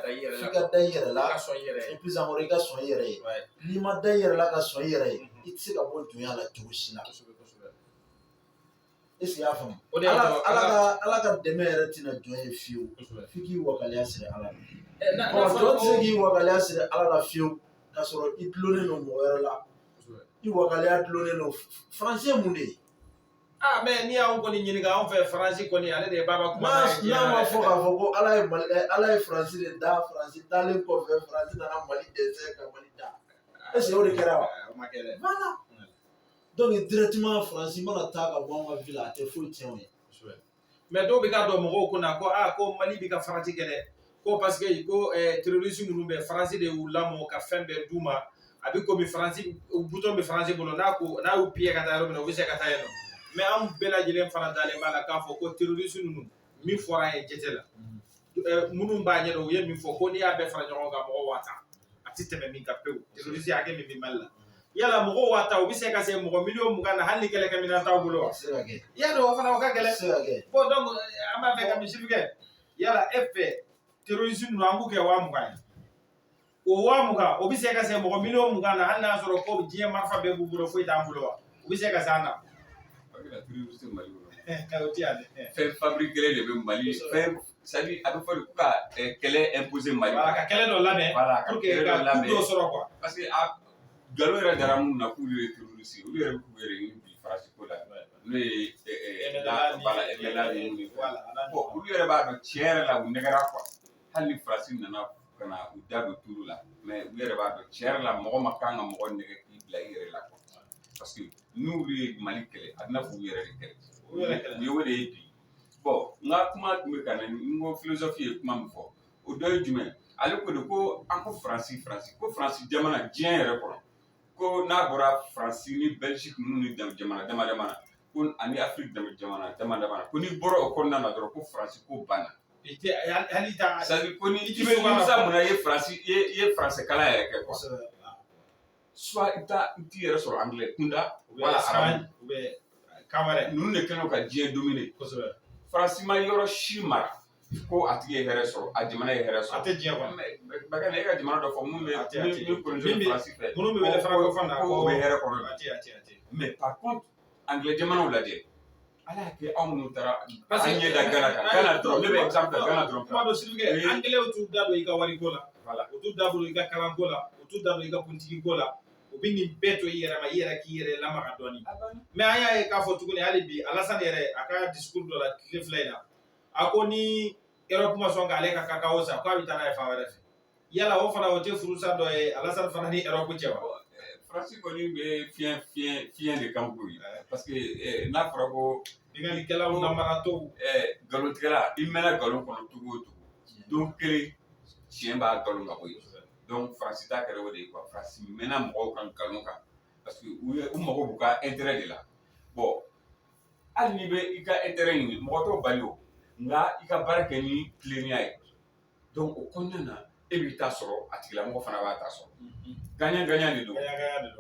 f'i ka da i yɛrɛ la et puis encore i ka sɔn i yɛrɛ ye n'i ma da i yɛrɛ la ka sɔn i yɛrɛ ye i tɛ se ka bɔ dunya la cogo si la est ce que i y'a faamu ala ka dɛmɛ yɛrɛ tɛna jɔn ye fiyewu f'i k'i wakaliya siri ala la jɔn tɛ se k'i wakaliya siri ala la fiyewu k'a sɔrɔ i dulonnen don mɔgɔ wɛrɛ la i wakaliya dulonnen don Faransi ye mun de ye mais n'i y'anw kɔni ɲininka anw fɛ Faransi kɔni ale de ye baba kuma n'a ma fɔ k'a fɔ ko ala ye Faransi de da Faransi dalen kɔfɛ Faransi nana Mali dɛsɛ ka Mali da est ce que o de kɛra wa o ma kɛ dɛ voilà donc directement Faransi mana taa ka bɔ an ka ville a tɛ foyi tiɲɛ o ye mais dɔw bɛ ka don mɔgɔw kunna ko Mali bɛ ka Faransi kɛ dɛ ko parce que ko terroriste minnu bɛ Faransi de y'u lamɔ ka fɛn bɛɛ d'u ma a bɛ komi Faransi button bɛ Faransi bolo n'a y'u piller ka taa yɔrɔ min na u bɛ se ka taa yen nɔ mais anw bɛɛ lajɛlen fana dalen b'a la k'a fɔ ko terroriste ninnu min fɔra an ye jate la minnu b'a ɲɛdɔn u ye min fɔ ko n'i y'a bɛɛ fara ɲɔgɔn kan mɔgɔ 1000 a tɛ tɛmɛ min kan pewu terroriste hakɛ min bɛ Mali la yala mɔgɔ 1000 u bɛ se ka se mɔgɔ miliyɔn 20 na hali ni kɛlɛkɛminɛn t'aw bolo wa yala o fana o ka gɛlɛn bon donc an b'a fɛ ka misiri kɛ yala e fɛ terroriste ninnu an b'u kɛ 20,000 ye o 20,000 o bɛ se ka se mɔgɔ miliyɔn 20 na hali n'a sɔrɔ ko diɲɛ marifa bɛɛ b'u bolo foyi t'an bolo wa u bɛ se ka se an na fɛn fabriqué de bɛ Mali fɛn c'est à dire a bɛ fɔ de ko ka kɛlɛ imposer Mali ka kɛlɛ dɔ labɛn pour que ka coup dɔ sɔrɔ quoi parce que Gallo yɛrɛ dara mun na k'ulu ye terroriste olu yɛrɛ b'u yɛrɛ ɲini bi Faransi ko la n'o ye MNLA ni bon olu yɛrɛ b'a dɔn tiɲɛ yɛrɛ la u nɛgɛra quoi hali ni Faransi nana ka na u da don turu la mais u yɛrɛ b'a dɔn tiɲɛ yɛrɛ la mɔgɔ ma kan ka mɔgɔ nɛgɛ k'i bila i yɛrɛ la quoi parce que n'olu ye Mali kɛlɛ a bɛna fɔ u yɛrɛ de kɛlɛ u ye o de ye bi bon n ka kuma tun bɛ ka na n ko philosophe ye kuma min fɔ o dɔ ye jumɛn ale ko de ko an ko Faransi ko Faransi jamana diɲɛ yɛrɛ kɔnɔ ko n'a bɔra Faransi ni Belgique ninnu ni jamana dama dama na ko ani Afrique jamana dama dama na ko n'i bɔra o kɔnɔna na dɔrɔn ko Faransi ko banna hali ta c'est à dire ko ni i bɛ mun na i ye français kalan yɛrɛ kɛ quoi soit i t'i yɛrɛ sɔrɔ anglais kunda wala arabu kamara ninnu de kɛlen ka diɲɛ dominer kosɛbɛ Faransi ma yɔrɔ si mara ko a tigi ye hɛrɛ sɔrɔ a jamana ye hɛrɛ sɔrɔ a tɛ diɲɛ kɔnɔ bakɛ e ka jamana dɔ fɔ mun bɛ coloniser Faransi fɛ minnu bɛ wele francophone na ko o bɛ hɛrɛ kɔnɔ mais par contre anglais jamanaw lajɛ ala y'a kɛ anw minnu taara an ɲɛ da Gana dɔrɔn ne bɛ exemple ta Gana dɔrɔn kuma dɔ Sidibikɛ anglais t'u da don i ka wariko la u t'u da don i ka kalanko la u t'u da don i ka politique ko la u bɛ nin bɛɛ to i yɛrɛ ma i yɛrɛ k'i yɛrɛ lamaga dɔɔni mais an y'a ye k'a fɔ tuguni hali bi Alassane yɛrɛ a ka discours dɔ la tile fila in na a ko ni Europe ma sɔn k'ale ka cacao san k'a bɛ taa n'a ye fan wɛrɛ fɛ yala o fana o tɛ furusa dɔ ye Alassane fana ni Europe cɛ wa Faransi kɔni bɛ fiɲɛ de kan koyi parce que n'a fɔra ko bingannikɛlaw namaratɔw nkalontigɛla i mɛnna nkalon kɔnɔ cogo o cogo don kelen tiɲɛ b'a nkalon ka bɔ yen donc Faransi ta kɛra o de ye quoi Faransi mɛnna mɔgɔw kan nkalon kan parce que u mago b'u ka intérêt de la bon hali n'i bɛ i ka intérêt ɲini mɔgɔ t'o bali o nka i ka baara kɛ ni tilennenya ye donc o kɔnɔna na e b'i ta sɔrɔ a tigilamɔgɔ fana b'a ta sɔrɔ gagnant de don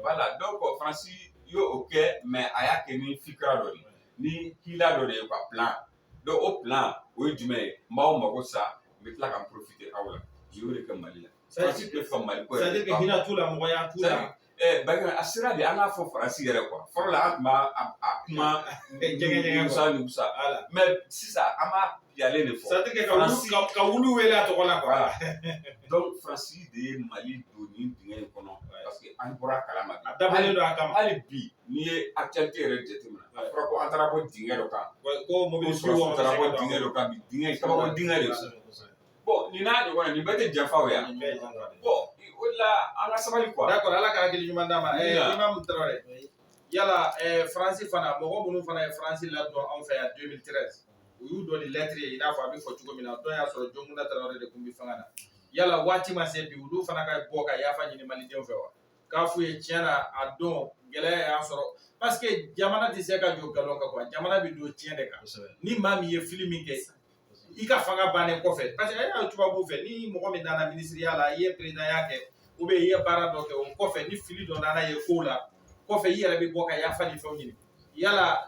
voilà donc Faransi y'o kɛ mais a y'a kɛ ni fikira dɔ de ye ni hila dɔ de ye quoi plan donc o plan o ye jumɛn ye n b'aw mago sa n bɛ tila ka n profiter aw la u y'o de kɛ Mali la Faransi tɛ fɛ Mali ko yɛrɛ c'est à dire que hinɛ t'u la mɔgɔya t'u la Bakary a sera de an k'a fɔ Faransi yɛrɛ quoi fɔlɔ la an tun b'a kuma nugusa mais sisan an b'a yalen de fɔ c'est à dire que ka wulu wele a tɔgɔ la quoi donc Faransi de ye Mali don nin dingɛ in kɔnɔ parce que an bɔra kalama a dabɔlen don a kama hali bi n'i ye actualité yɛrɛ jateminɛ a fɔra ko an taara bɔ dingɛ dɔ kan ko mobili sugu taara bɔ dingɛ dɔ kan bi dingɛ kabako dingɛ de bon nin n'a ɲɔgɔn na nin bɛɛ tɛ janfa o yan bon o de la an ka sabali quoi d'accord ala ka hakili ɲuman d'a ma Imam Traoré yala Faransi fana mɔgɔ minnu fana ye Faransi ladon anw fɛ yan 2013 u y'u dɔ ni lettre ye i n'a fɔ a bɛ fɔ cogo min na dɔn y'a sɔrɔ Jɔnkuda Traoré de tun bɛ fanga na yala waati ma se bi olu fana ka bɔ ka yafa ɲini malidenw fɛ wa k'a f'u ye tiɲɛ na a don gɛlɛya y'a sɔrɔ parce que jamana tɛ se ka jɔ nkalon kan quoi jamana bɛ don tiɲɛ de kan ni maa min ye fili min kɛ i ka fanga bannen kɔfɛ parce que a y'a tubabu fɛ ni mɔgɔ min nana ministeriya la i ye présidentya kɛ ou bien i ye baara dɔ kɛ o kɔfɛ ni fili dɔ nana ye ko la kɔfɛ i yɛrɛ bɛ bɔ ka yafa ni fɛnw ɲini yala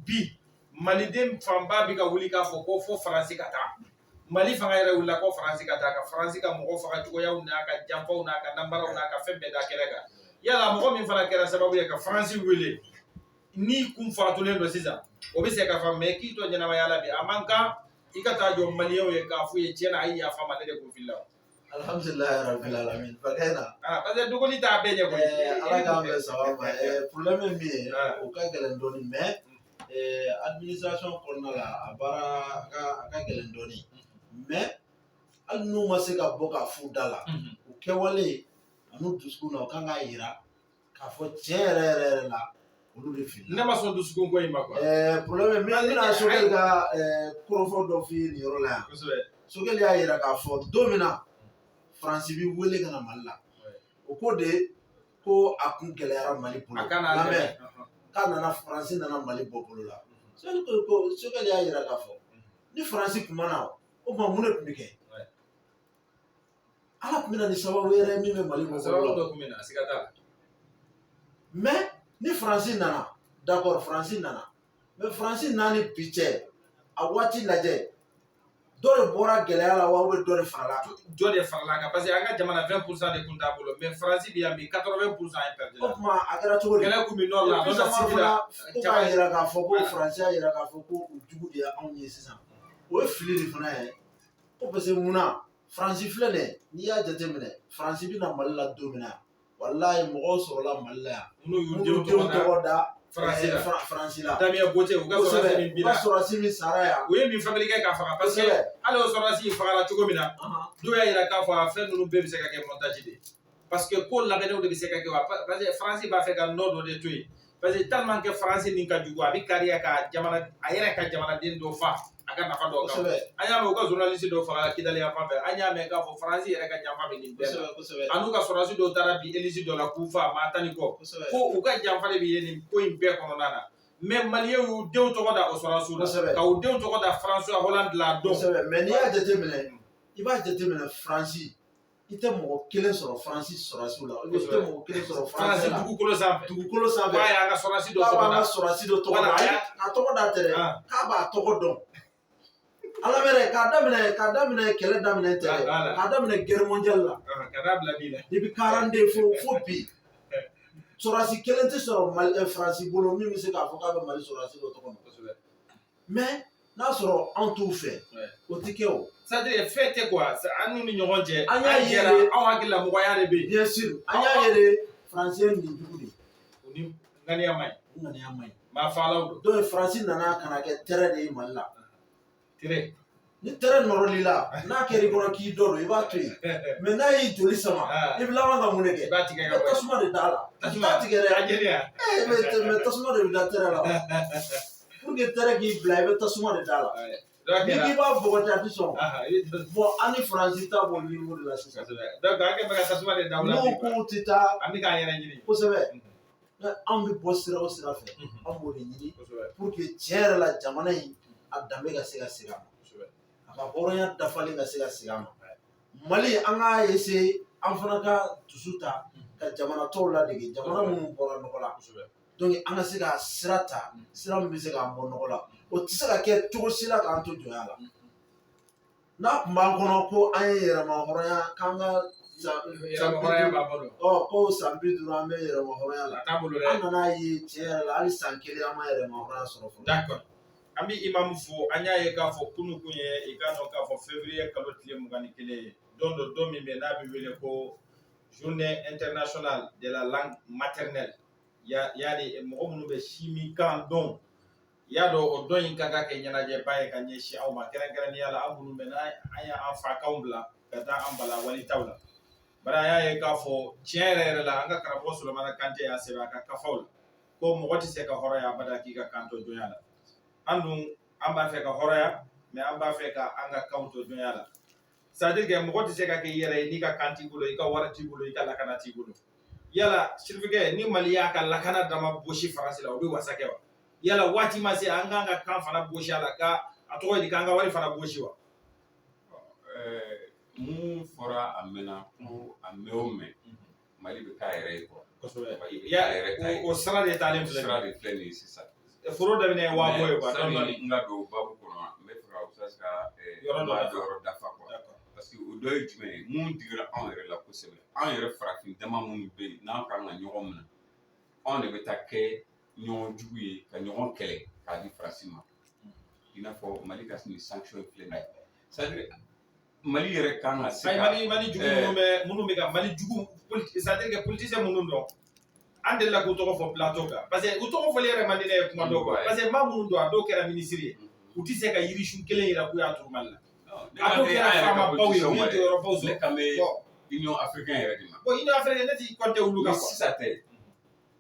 bi maliden fanba bɛ ka wuli k'a fɔ ko fo Faransi ka taa Mali fanga yɛrɛ wulila ko Faransi ka taa ka Faransi ka mɔgɔ faga cogoyaw n'a ka janfaw n'a ka nanbaraw n'a ka fɛn bɛɛ da kɛlɛ kan yala mɔgɔ min fana kɛra sababu ye ka Faransi wele ni kun fatulen don sisan o bɛ se ka fa mais k'i to ɲɛnamaya la bi a man kan i ka taa jɔ maliyɛnw ye k'a f'u ye tiɲɛ na a ye yafa ma ne de kun filila alhamdulilahi rabbil alamin bakayna parce que dogoli t'a bɛɛ ɲɛ koyi ala k'an bɛn sababa problème min ye o ka gɛlɛn dɔɔni mais administration kɔnɔna la a baara a ka gɛlɛn dɔɔni mais hali n'u ma se ka bɔ ka fu da la o kɛwale ani dusukun na o kan k'a yira k'a fɔ tiɲɛ yɛrɛ la olu de fili ne ma sɔn dusukun ko in ma quoi problème min bɛna Sogɛli ka kɔrɔfɔ dɔ f'i ye nin yɔrɔ la yan Sogɛli y'a yira k'a fɔ don min na Faransi bi wele ka na Mali la o ko de ko a kun gɛlɛyara Mali bolo lamɛn k'a nana Faransi nana Mali bɔ bolo la Sogɛli y'a yira k'a fɔ ni Faransi kuma na o tuma mun de tun bɛ kɛ ala tun bɛ na ni sababu yɛrɛ min bɛ Mali bɔ bolo la mais ni Faransi nana d'accord Faransi nana mais Faransi nani bi cɛ a waati lajɛ dɔ de bɔra gɛlɛya la wa dɔ de farala kan parce que an ka jamana 20% de kun t'a bolo mais Faransi bi yan bi 80% ye perdu o tuma a kɛra cogo di gɛlɛya kun bɛ nord la dɔ sigi la ko k'a yira k'a fɔ ko Faransi y'a yira k'a fɔ ko u jugu de ye anw ye sisan o ye fili de fana ye ko parce que munna Faransi filɛ nin ye n'i y'a jateminɛ Faransi bɛ na Mali la don min na walayi mɔgɔw sɔrɔla Mali la yan minnu y'u denw tɔgɔ da Faransi la Damien Bote u ka sɔrɔdasi min bila sɔrɔdasi min sara yan u ye min fabriqué k'a faga parce que hali o sɔrɔdasi fagala cogo min na dɔw y'a yira k'a fɔ a fɛn ninnu bɛɛ bɛ se ka kɛ montage de parce que ko labɛnnenw de bɛ se ka kɛ wa parce que Faransi b'a fɛ ka nɔ dɔ de to yen parce que tellement que Faransi nin ka jugu a bɛ kariya ka jamana a yɛrɛ ka jamanaden dɔ fa a ka nafa dɔ kan an y'a mɛn u ka journaliste dɔ fagala Kidali yan fan fɛ an y'a mɛn k'a fɔ Faransi yɛrɛ ka janfa bɛ nin bɛɛ la a n'u ka sɔrɔdasi dɔw taara bi Élysée dɔ la k'u fa maa tan ni kɔ ko u ka janfa de bɛ ye nin ko in bɛɛ kɔnɔna na mais maliyɛnw y'u denw tɔgɔ da o sɔrɔdasiw la ka u denw tɔgɔ da François Hollande la dɔn mais n'i y'a jateminɛ i b'a jateminɛ Faransi i tɛ mɔgɔ kelen sɔrɔ Faransi sɔrɔdasiw la i tɛ mɔgɔ kelen sɔrɔ Faransi la dugukolo sanfɛ k'a y'an ka sɔrɔdasi dɔ tɔgɔ da a tɔgɔ da tɛ dɛ k'a b'a tɔgɔ dɔn ala bɛrɛ k'a daminɛ kɛlɛ daminɛ tɛ k'a daminɛ guerre mondiale la ka da bila bi la depuis 42 fo bi sɔrɔdasi kelen tɛ sɔrɔ Mali Faransi bolo min bɛ se k'a fɔ k'a bɛ Mali sɔrɔdasi dɔ tɔgɔ ma mais n'a sɔrɔ anw t'u fɛ o tɛ kɛ o c'est-à-dire fɛn tɛ quoi an n'u ni ɲɔgɔn cɛ an y'a ye anw hakili la mɔgɔya de bɛ yen bien sûr an y'a ye Faransi ye nin jugu de u ni ŋaniya man ɲi maa fagalaw don donc Faransi nana ka na kɛ terrain de ye Mali la tere ni terrain nɔrɔli la n'a kɛra i kɔnɔ k'i dɔ don i b'a to yen mais n'a y'i joli sama i bɛ laban ka mun de kɛ i b'a tigɛ ka bɔ tasuma de d'a la i t'a tigɛ dɛ mais tasuma de bɛ da terrain la pour que terrain k'i bila i bɛ tasuma de d'a la n'i k'i b'a bɔgɔti a tɛ sɔn bon an ni Faransi ta b'o niveau de la sisan donc an kɛ bɛ ka tasuma de da u la n'u k'u tɛ taa an bɛ k'an yɛrɛ ɲini kosɛbɛ anw bɛ bɔ sira o sira fɛ an b'o de ɲini pour que tiɲɛ yɛrɛ la jamana in a danbe ka se ka segin a ma a ka hɔrɔnya dafalen ka se ka segin a ma Mali an k'a essayer an fana ka dusu ta ka jamana tɔw ladege jamana minnu bɔra nɔgɔ la donc an ka se ka sira ta sira min bɛ se k'an bɔ nɔgɔ la o tɛ se ka kɛ cogo si la k'an to jɔnya la n'a tun b'an kɔnɔ ko an ye yɛrɛma hɔrɔnya k'an ka ko san 50 an bɛ yɛrɛma hɔrɔnya la an nana ye tiɲɛ yɛrɛ la hali san 1 an ma yɛrɛma hɔrɔnya sɔrɔ fɔlɔ. D'accord an bɛ imamu fo an y'a ye k'a fɔ kunun kun ye i k'a dɔn k'a fɔ février kalo tile 21 ye don dɔ don min bɛ n'a bɛ wele ko journée internationale de la langue maternelle yani mɔgɔ minnu bɛ simikan dɔn i y'a dɔn o dɔn in ka kan kɛ ɲɛnajɛba ye ka ɲɛsin aw ma kɛrɛnkɛrɛnnenya la an minnu bɛ n'an y'an fakanw bila ka taa an bala walitaw la bari an y'a ye k'a fɔ tiɲɛ yɛrɛ la an ka karamɔgɔ Sulemana Kante y'a sɛbɛn a ka kafaw la ko mɔgɔ tɛ se ka hɔrɔnya abada k'i ka kan to jɔnya la an dun an b'a fɛ ka hɔrɔnya mais an b'a fɛ ka an ka kan to jɔnya la c'est à dire que mɔgɔ tɛ se ka kɛ i yɛrɛ ye n'i ka kan t'i bolo i ka wari t'i bolo i ka lakana t'i bolo yala sirifukɛ ni Mali y'a ka lakana dama gosi Faransi la o bɛ wasa kɛ wa yala waati ma se an k'an ka kan fana gosi a la ka a tɔgɔ ye di k'an ka wari fana gosi wa mun fɔra a mɛnna ko a mɛn o mɛn Mali bɛ k'a yɛrɛ ye quoi kosɛbɛ o sira de taalen filɛ sira de filɛ nin ye sisan foro daminɛ waa bɔ ye quoi sani n ka don babu kɔnɔ n bɛ fɛ ka usasi ka yɔrɔ dɔ dɔ ye jumɛn ye mun digira anw yɛrɛ la kosɛbɛ anw yɛrɛ farafin dama minnu bɛ yen n'an kan ka ɲɔgɔn minɛ anw de bɛ taa kɛ ɲɔgɔn jugu ye ka ɲɔgɔn kɛlɛ k'a di Faransi ma i n'a fɔ Mali ka nin sanction filɛ nin ye c'est à dire Mali yɛrɛ kan ka se ka Mali jugu minnu bɛ ka Mali jugu c'est à dire que politicien minnu dɔn an delila k'u tɔgɔ fɔ plateau kan parce que u tɔgɔ fɔli yɛrɛ man di ne ye kuma dɔw kan parce que maa minnu don a dɔw kɛra ministre ye u tɛ se ka yirisu kelen yira k'u y'a turu Mali la a dɔw kɛra faamabaw ye u ye jɔyɔrɔbaw sɔrɔ ne kan bɛ Union africaine yɛrɛ de ma bon Union africaine ne t'i compter olu kan quoi sisan tɛ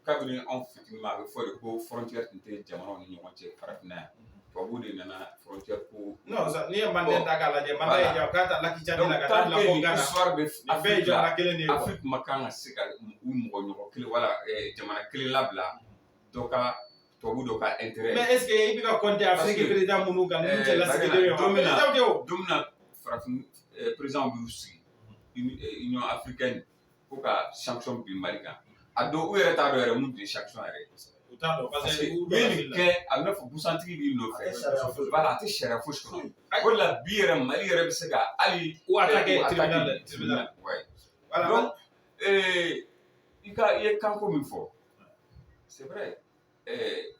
kabini anw fitinin ma a bɛ fɔ de ko frontière tun tɛ jamanaw ni ɲɔgɔn cɛ farafinna yan tubabuw de nana frontière ko non n'i ye Mandela ta k'a lajɛ Mandela ye k'a ta Lucky Chade la ka taa bila fɔ Ghana a bɛɛ ye jamana kelen de ye quoi Afrique ma kan ka se ka u mɔgɔ ɲɔgɔn kelen wala jamana kelen labila dɔ ka tubabu dɔ ka intérêt mais est-ce que i bɛ ka compter Afrique président minnu kan ninnu cɛ lasigilen ye wa don min na farafin président b'u sigi Union africaine ko ka sanction bin Mali kan a dɔw u yɛrɛ t'a dɔn yɛrɛ mun de ye sanction yɛrɛ u t'a dɔn parce que u ye nin kɛ a bɛ fɔ busantigi b'i nɔfɛ voilà a tɛ sariya fosi kɔnɔ o de la bi yɛrɛ Mali yɛrɛ bɛ se ka hali ou attaquer tribunal voilà donc i ye kanko min fɔ c'est vrai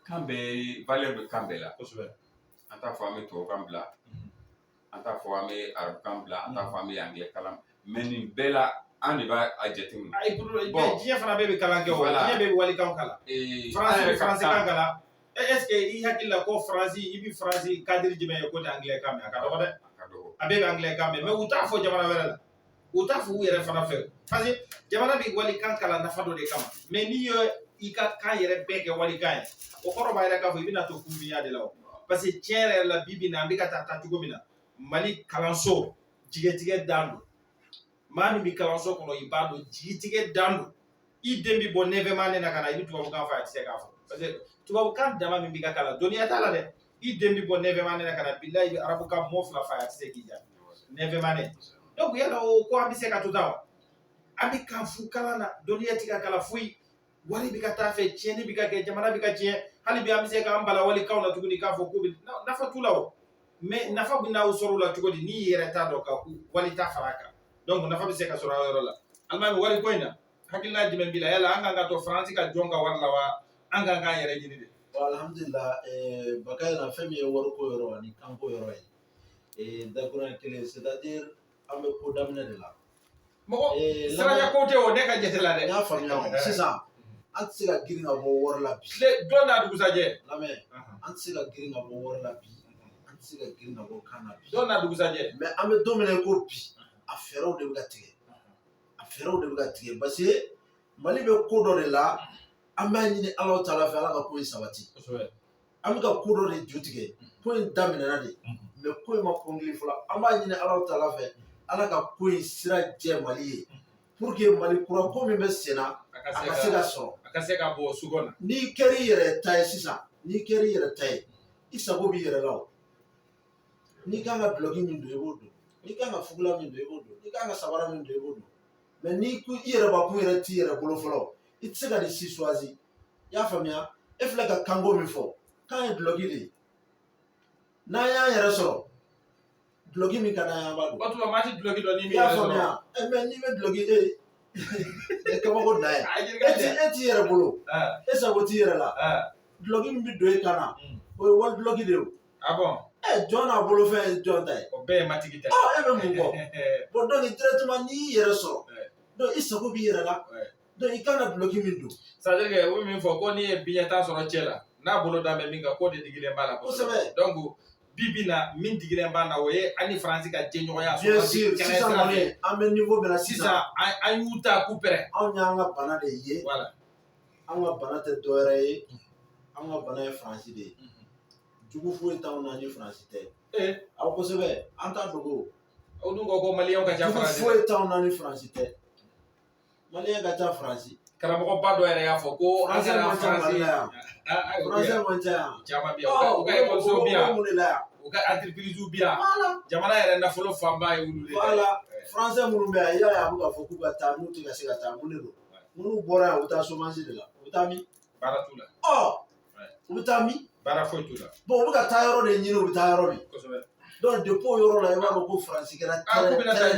kan bɛɛ valeur bɛ kan bɛɛ la kosɛbɛ an t'a fɔ an bɛ tubabukan bila an t'a fɔ an bɛ arabukan bila an t'a fɔ an bɛ anglais kalan mais nin bɛɛ la an de b'a jateminɛ diɲɛ fana bɛɛ bɛ kalan kɛ o diɲɛ bɛɛ bɛ walikan kalan faransi kan kalan est ce que i hakili la ko faransi i bɛ faransi cadre jumɛn ye ko tɛ anglais kan mɛn a ka dɔgɔ dɛ a bɛɛ bɛ anglais kan mɛn mais u t'a fɔ jamana wɛrɛ la u t'a fɔ u yɛrɛ fana fɛ parce que jamana bɛ walikan kalan nafa dɔ de kama mais n'i ye i ka kan yɛrɛ bɛɛ kɛ walikan ye o kɔrɔ b'a yɛrɛ k'a fɔ i bɛna to kunfinya de la o parce que tiɲɛ yɛrɛ la bi bi in na an bɛ ka taa cogo min na Mali kalanso jigitigɛ dan don maa min bɛ kalanso kɔnɔ i b'a dɔn jigitigɛ dan don i den bɛ bɔ nɛfɛma ne na ka na i bɛ tubabukan fɔ a tɛ se k'a fɔ parce que tubabukan dama min bɛ ka kalan dɔnniya t'a la dɛ i den bɛ bɔ nɛfɛma ne na ka na bilahi i bɛ arabukan mɔ fila fɔ a tɛ se k'i jaabi nɛfɛma ne donc yala o ko an bɛ se ka to tan wa an bɛ kan fu kalan na dɔnniya tɛ ka kalan foyi wari bɛ ka taa fɛ tiɲɛni bɛ ka kɛ jamana bɛ ka tiɲɛ hali bi an bɛ se k'an bala walikanw na tuguni k'a fɔ ko bɛ nafa t'u la o mais nafa bɛ n'aw sɔrɔ o la cogo di n'i yɛrɛ t'a dɔn ka wali ta fara a kan donc nafa bɛ se ka sɔrɔ a yɔrɔ la alimami wari ko in na hakilina jumɛn b'i la yala an kan ka to Faransi ka jɔn ka wari la wa an kan k'an yɛrɛ ɲini de alhamdulillah Bakary na fɛn min ye wari ko yɔrɔ ani kanko yɔrɔ ye dakuruɲɛ kelen c'est à dire an bɛ ko daminɛ de la mɔgɔ siranya ko tɛ o ne ka jate la dɛ n y'a faamuya sisan an tɛ se ka girin ka bɔ wari la bi don n'a dugusajɛ lamɛn an tɛ se ka girin ka bɔ wari la bi an tɛ se ka girin ka bɔ kan na bi don n'a dugusajɛ mais an bɛ don min na ko bi a fɛɛrɛw de bɛ ka tigɛ a fɛɛrɛw de bɛ ka tigɛ parce que Mali bɛ ko dɔ de la an b'a ɲini Alahu Taala fɛ Ala ka ko in sabati an bɛ ka ko dɔ de ju tigɛ ko in daminɛna de mais ko in ma kɔnkili fɔlɔ an b'a ɲini Alahu Taala fɛ Ala ka ko in sira jɛ Mali ye pour que Mali kura ko min bɛ sen na a ka se ka sɔrɔ a ka se ka bɔ sugo na n'i kɛra i yɛrɛ ta ye sisan n'i kɛra i yɛrɛ ta ye i sago b'i yɛrɛ la o n'i kan ka duloki min don i b'o don n'i kan ka fugula min don i b'o don n'i kan ka sabara min don i b'o don mais n'i ko i yɛrɛ bakun yɛrɛ t'i yɛrɛ bolo fɔlɔ i tɛ se ka nin si choisi i y'a faamuya e filɛ ka kanko min fɔ kan ye duloki de ye n'an y'an yɛrɛ sɔrɔ duloki min ka d'an ye an b'a don o tuma maa ti duloki dɔn ni i min y'a yɛrɛ sɔrɔ faamuya mais n'i bɛ duloki kabako da ye e t'i yɛrɛ bolo e sago t'i yɛrɛ la duloki min bɛ don e kan na o ye wali duloki de ye o ah bon jɔn n'a bolofɛn ye jɔn ta ye o bɛɛ ye matigi ta e bɛ mun kɔ bon donc directement n'i y'i yɛrɛ sɔrɔ donc i sago b'i yɛrɛ la donc i kan ka duloki min don c'est à dire que o min fɔ ko n'i ye biɲɛta sɔrɔ cɛ la n'a bolo da bɛ min kan k'o de digilen b'a la kosɛbɛ donc bi bi na min digilen b'a na o ye an ni Faransi ka jɛɲɔgɔnya bien sûr sisan kɔni an bɛ niveau min na sisan an y'u ta k'u pɛrɛn anw y'an ka bana de ye voilà an ka bana tɛ dɔwɛrɛ ye an ka bana ye Faransi de ye jugu foyi t'anw na ni Faransi tɛ aw kosɛbɛ an t'a dogo o dun ko maliyɛnw ka ca Faransi jugu foyi t'anw na ni Faransi tɛ maliyɛn ka ca Faransi karamɔgɔba dɔ yɛrɛ y'a fɔ ko an Français man ca Mali la yan Français man ca yan caman bɛ yan u ka ekɔlisow bɛ yan mun de la yan u ka entreprises bɛ yan jamana yɛrɛ nafolo fanba ye olu de ye voilà Français minnu bɛ yan i y'a ye a bɛ ka fɔ k'u ka taa n'u tɛ ka se ka taa mun de don minnu bɔra yan u bɛ taa chômage de la u bɛ taa min baara t'u la u bɛ taa min baara foyi t'u la bon u bɛ ka taa yɔrɔ de ɲini u bɛ taa yɔrɔ min kosɛbɛ donc depuis yɔrɔ la i b'a dɔn ko Faransi kɛra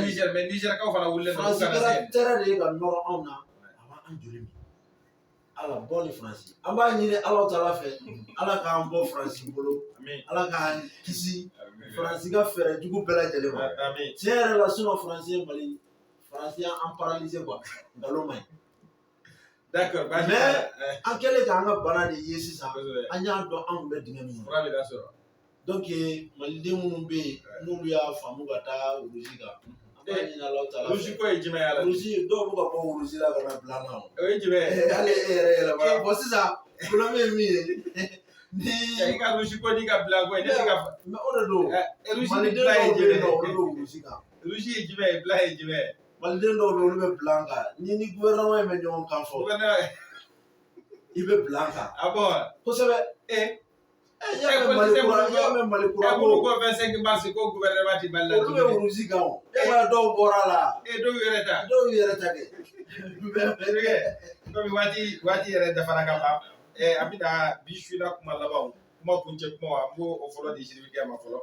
Niger mais Niger kaw fana wulilen don Faransi kɛra terrain de ye ka nɔrɔ anw na a b'an joli min ala bɔ ni Faransi an b'a ɲini Alahu Taala fɛ ala k'an bɔ Faransi bolo ala k'an kisi Faransi ka fɛɛrɛ jugu bɛɛ lajɛlen ma tiɲɛ yɛrɛ la sinon Faransi y'an paralysé quoi nkalon ma ɲi d'accord mais an kɛlen k'an ka bana de ye sisan an y'a dɔn anw bɛ dingɛ min kɔnɔ donc maliden minnu bɛ yen n'olu y'a faamu ka taa Urusi kan an b'a ɲini Alahu Taala fɛ Urusi ko ye jumɛn ye Urusi dɔw bɛ ka bɔ Urusi la ka na bila an na o ye jumɛn ye hali e yɛrɛ yɛlɛmana bon sisan problème ye min ye ni i ka Urusi ko n'i ka bila ko ye ne tɛ ka mais o de don maliden dɔw bɛ yen nɔ olu bɛ Urusi kan Urusi ye jumɛn ye bila ye jumɛn ye maliden dɔw bɛ olu bɛ bila an kan ni gouvernement in bɛ ɲɔgɔn kan fɔ i bɛ bila an kan ah bon kosɛbɛ i y'a mɛn Mali kura ko ko 25 mars ko gouvernement ti Mali la olu bɛ Urusi kan o e ka dɔw bɔra a la dɔw yɛrɛ ta kɛ komi waati yɛrɛ dafara ka ban an bɛna bi su la kuma laban kuma kuncɛ kuma an b'o fɔlɔ di Sidibé ma fɔlɔ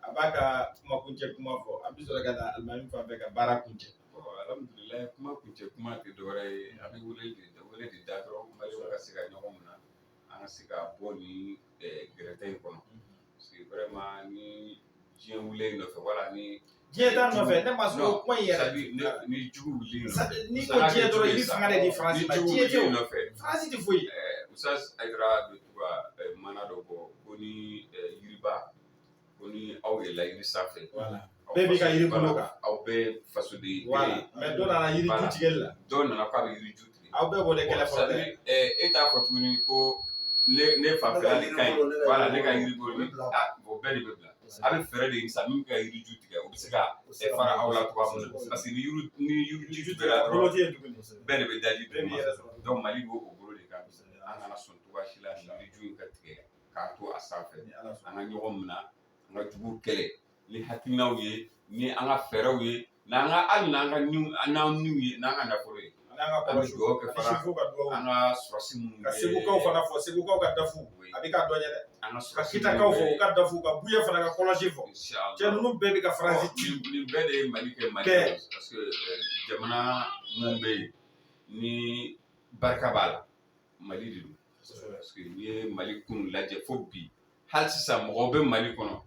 a b'a ka kuma kuncɛ kuma fɔ an bɛ sɔrɔ ka na alimami fan fɛ ka baara kuncɛ alhamdulilayi kuma kuncɛ kuma tɛ dɔwɛrɛ ye a bɛ wele de da dɔrɔn Maliɲɛnw ka se ka ɲɔgɔn minɛ an ka se ka bɔ ni gɛrɛtɛ in kɔnɔ parce que vraiment ni diɲɛ wulilen nɔfɛ wala ni diɲɛ t'a nɔfɛ ne ma sɔn kuma in yɛrɛ ni jugu wulilen nɔfɛ ni ko diɲɛ dɔrɔn i bɛ fanga de di Faransi ma diɲɛ tɛ o nɔfɛ Faransi tɛ foyi Usaz Ayidara bɛ to ka mana dɔ bɔ ko ni yiriba ko ni aw yɛlɛla yiri sanfɛ bɛɛ b'i ka yiri bolo kan aw bɛɛ faso de ye mais dɔ nana yiri ju tigɛli la dɔw nana k'a bɛ yiri ju tigɛ aw bɛɛ b'o de kɛlɛ fɔlɔ dɛ e t'a fɔ tuguni ko ne fanfɛla de ka ɲi wala ne ka yiri bolo o bɛɛ de bɛ bila a bɛ fɛɛrɛ de ɲini sisan min bɛ ka yiri ju tigɛ o bɛ se ka fara aw la cogoya min na parce que ni yiri ju tigɛra dɔrɔn bɛɛ de bɛ daji bɛɛ ma donc Mali b'o o bolo de kan an kana sɔn cogoya si la ni yiri ju in ka tigɛ k'a to a sanfɛ an ka ɲɔgɔn minɛ an ka juguw kɛlɛ ni hakilinaw ye ni an ka fɛɛrɛw ye hali n'an niw ye n'an ka nafolo ye an bɛ dugawu kɛ fana an ka sɔrɔsi minnu ka segukaw fana fɔ segukaw ka dafu a bɛ ka dɔ ɲɛ dɛ ka kitakaw fɔ u ka dafu ka buye fana ka kɔlɔsi fɔ cɛ ninnu bɛɛ bɛ ka Faransi ci nin bɛɛ de ye Mali kɛ Mali ye parce que jamana minnu bɛ yen ni barika b'a la Mali de don parce que n'i ye Mali kun lajɛ fo bi hali sisan mɔgɔw bɛ Mali kɔnɔ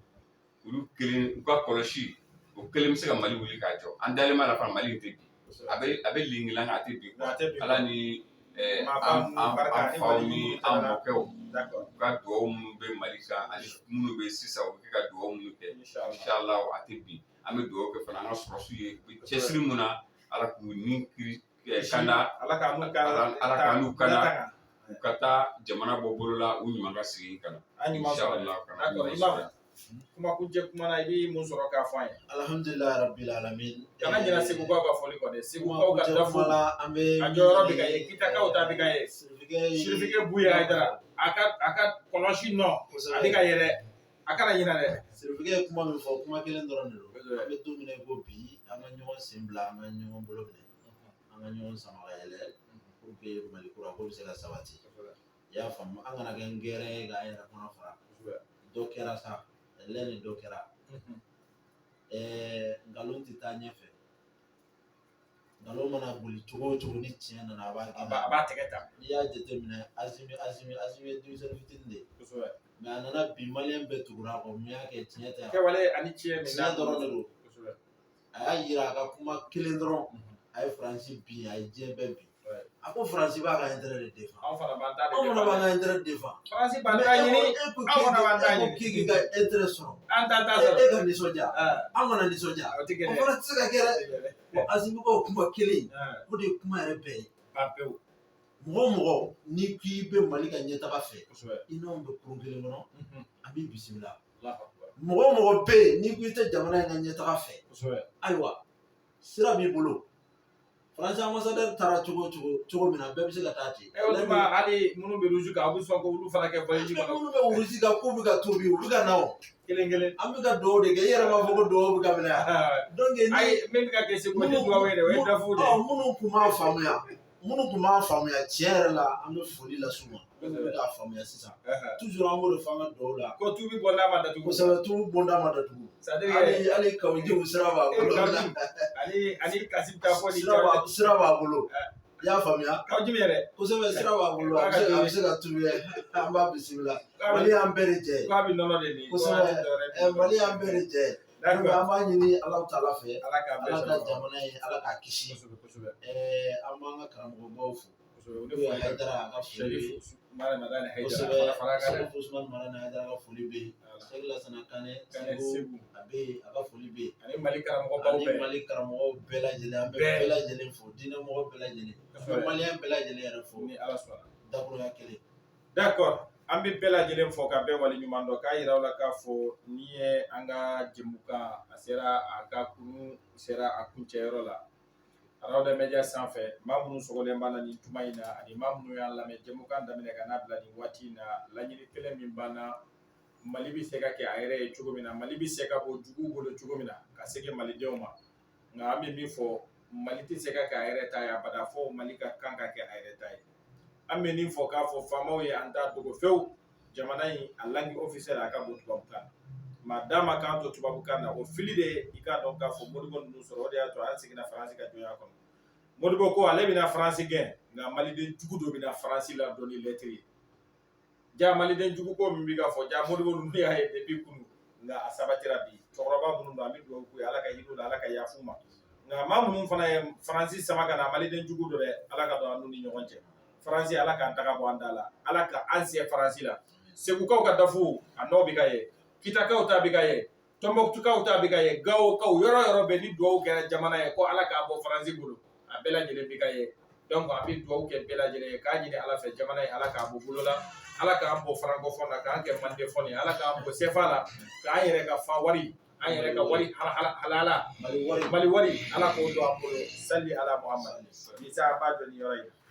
olu kelen u ka kɔlɔsi o kelen bɛ se ka Mali wuli k'a jɔ an dalen b'a la fana Mali in tɛ bi a bɛ lingilan a tɛ bi ala ni an faw ni an mɔkɛw u ka dugawu minnu bɛ Mali kan ani minnu bɛ sisan u bɛ kɛ ka dugawu minnu kɛ inshallah a tɛ bi an bɛ dugawu kɛ fana an ka sɔrɔsiw ye cɛsiri mun na ala k'u ni kiri kanda ala k'u kanda u ka taa jamana bɔ bolo la u ɲuman ka sigi kana inshallah kuma kuncɛ kuma na i bɛ mun sɔrɔ k'a fɔ an ye alhamdulilayi rabbil alamin kana ɲinɛ segukaw ka fɔli kɔ dɛ segukaw ka dafu a jɔyɔrɔ bɛ ka ye kitakaw ta bɛ ka ye Sidibé Buye Ayidara a ka kɔlɔsi nɔ a bɛ ka yɛlɛ a kana ɲinɛ dɛ Sidibé ye kuma min fɔ kuma kelen dɔrɔn de don an bɛ don min na i ko bi an ka ɲɔgɔn sen bila an ka ɲɔgɔn bolo minɛ an ka ɲɔgɔn sama ka yɛlɛ pour que Mali kura ko bɛ se ka sabati i y'a faamu an kana kɛ n gɛrɛ ye k'an yɛrɛ kɔnɔ fara dɔ kɛra sa lɛ ni dɔ kɛra nkalon tɛ taa ɲɛfɛ nkalon mana boli cogo o cogo ni tiɲɛ nana a b'a tɛgɛ ta n'i y'a jateminɛ Azimi ye denmisɛnnin fitinin de ye mais a nana bi maliyɛn bɛɛ tugura a kɔ mun y'a kɛ tiɲɛ tɛ kɛwale ani tiɲɛ tiɲɛ dɔrɔn de don a y'a yira a ka kuma kelen dɔrɔn a ye Faransi bin a ye diɲɛ bɛɛ bin a ko Faransi b'a ka intérêt de défend anw fana b'an ta intérêt défend Faransi b'an ta ɲini anw fana b'an ta ɲini k'i ka intérêt sɔrɔ an t'an ta sɔrɔ e ka nisɔndiya an kana nisɔndiya o fana tɛ se ka kɛ dɛ bon Azimi ko kuma kelen o de ye kuma yɛrɛ bɛɛ ye pewu mɔgɔ o mɔgɔ n'i k'i bɛ Mali ka ɲɛtaga fɛ i n'anw bɛ kurun kelen kɔnɔ an b'i bisimila mɔgɔ o mɔgɔ bɛ yen n'i ko i tɛ jamana in ka ɲɛtaga fɛ ayiwa sira b'i bolo Faransi ambassadeur taara cogo min na bɛɛ bɛ se ka taa ten o tuma hali minnu bɛ Urusi kan aw bɛ sɔn ko olu fana kɛ voyage kɔnɔ minnu bɛ Urusi kan k'u bɛ ka tobi u bɛ ka na o kelen an bɛ ka dugawu de kɛ i yɛrɛ b'a fɔ ko dugawu bɛ ka minɛ donc ayi min bɛ ka kɛ Segu ni dugawu ye dɛ o ye dafu de ye minnu kun m'a faamuya minnu tun b'a faamuya tiɲɛ yɛrɛ la an bɛ foli las'u ma minnu bɛ k'a faamuya sisan toujours an b'o de fɔ an ka dugawu la ko tu bɛ bɔ n'a ma datugu kosɛbɛ tu bonda ma datugu hali kawidenw sira b'a bolo ani kasi ta fɔ ni sira b'a bolo i y'a faamuya kaw jumɛn yɛrɛ kosɛbɛ sira b'a bolo a bɛ se ka tubi an b'a bisimila Mali y'an bɛɛ de jɛ k'a bɛ nɔnɔ de nin kosɛbɛ Mali y'an bɛɛ de jɛ an b'a ɲini Alahu Taala fɛ Ala ka jamana ye Ala k'a kisi an b'an ka karamɔgɔbaw fo n'o ye Hayidara a ka foli bɛ yen kosɛbɛ Sɛrifu Usumani Marani Hayidara ka foli bɛ yen Sɛki Lasana Kane Segu a bɛ yen a ka foli bɛ yen ani Mali karamɔgɔbaw bɛɛ ani Mali karamɔgɔw bɛɛ lajɛlen an bɛ bɛɛ lajɛlen fo diinɛmɔgɔ bɛɛ lajɛlen an bɛ maliyɛn bɛɛ lajɛlen yɛrɛ fo ni Ala sɔnna dakuruya kelen d'accord an bɛ bɛɛ lajɛlen fɔ ka bɛɛ waleɲuman dɔn k'a yira aw la k'a fɔ ni ye an ka jɛmukan a sera a ka kunu sera a kuncɛyɔrɔ la Arawada Media sanfɛ maa minnu sɔgɔlen b'a la nin tuma in na ani maa minnu y'an lamɛn jɛmukan daminɛ ka n'a bila nin waati in na laɲini kelen min banna Mali bɛ se ka kɛ a yɛrɛ ye cogo min na Mali bɛ se ka bɔ juguw bolo cogo min na ka segin malidenw ma nka an bɛ min fɔ Mali tɛ se ka kɛ a yɛrɛ ta ye abada fo Mali ka kan ka kɛ a yɛrɛ ta ye an bɛ nin fɔ k'a fɔ faamaw ye an t'a dogo fewu jamana in a langue officielle a ka bɔ tubabukan na maa d'a ma k'an to tubabukan na o fili de i k'a dɔn k'a fɔ Modibo ninnu sɔrɔ o de y'a to an seginna Faransi ka jɔnya kɔnɔ Modibo ko ale bɛna Faransi gɛn nka maliden jugu dɔ bɛna Faransi la dɔn ni lɛtiri ye ja maliden jugu ko min bɛ ka fɔ ja Modibo ninnu y'a ye depuis kunu nka a sabatira bi cɛkɔrɔba minnu don an bɛ dugawu k'u ye Ala ka hinɛ u la Ala ka yafa u ma nka maa minnu fana ye Faransi sama ka na maliden jugu dɔ dɛ Ala ka don an n'u ni ɲɔgɔn cɛ Faransi Ala k'an taga bɔ an da la Ala ka an se Faransi la Segukaw ka dafu a nɔ bɛ ka ye Kitakaw ta bɛ ka ye Tɔnbɔkutukaw ta bɛ ka ye Gawokaw yɔrɔ yɔrɔ bɛ ni dugawu kɛra jamana ye ko Ala k'a bɔ Faransi bolo a bɛɛ lajɛlen bɛ ka ye donc an bɛ dugawu kɛ bɛɛ lajɛlen ye k'a ɲini Ala fɛ jamana in Ala k'a bɔ bolo la Ala k'an bɔ francophone na k'an kɛ mandéphone ye Ala k'an bɔ CFA la k'an yɛrɛ ka fa wari an yɛrɛ ka wari halala Mali wari Ala k'o don an bolo sali ala Muhamadu ni sa b'a dɔn ni yɔrɔ ye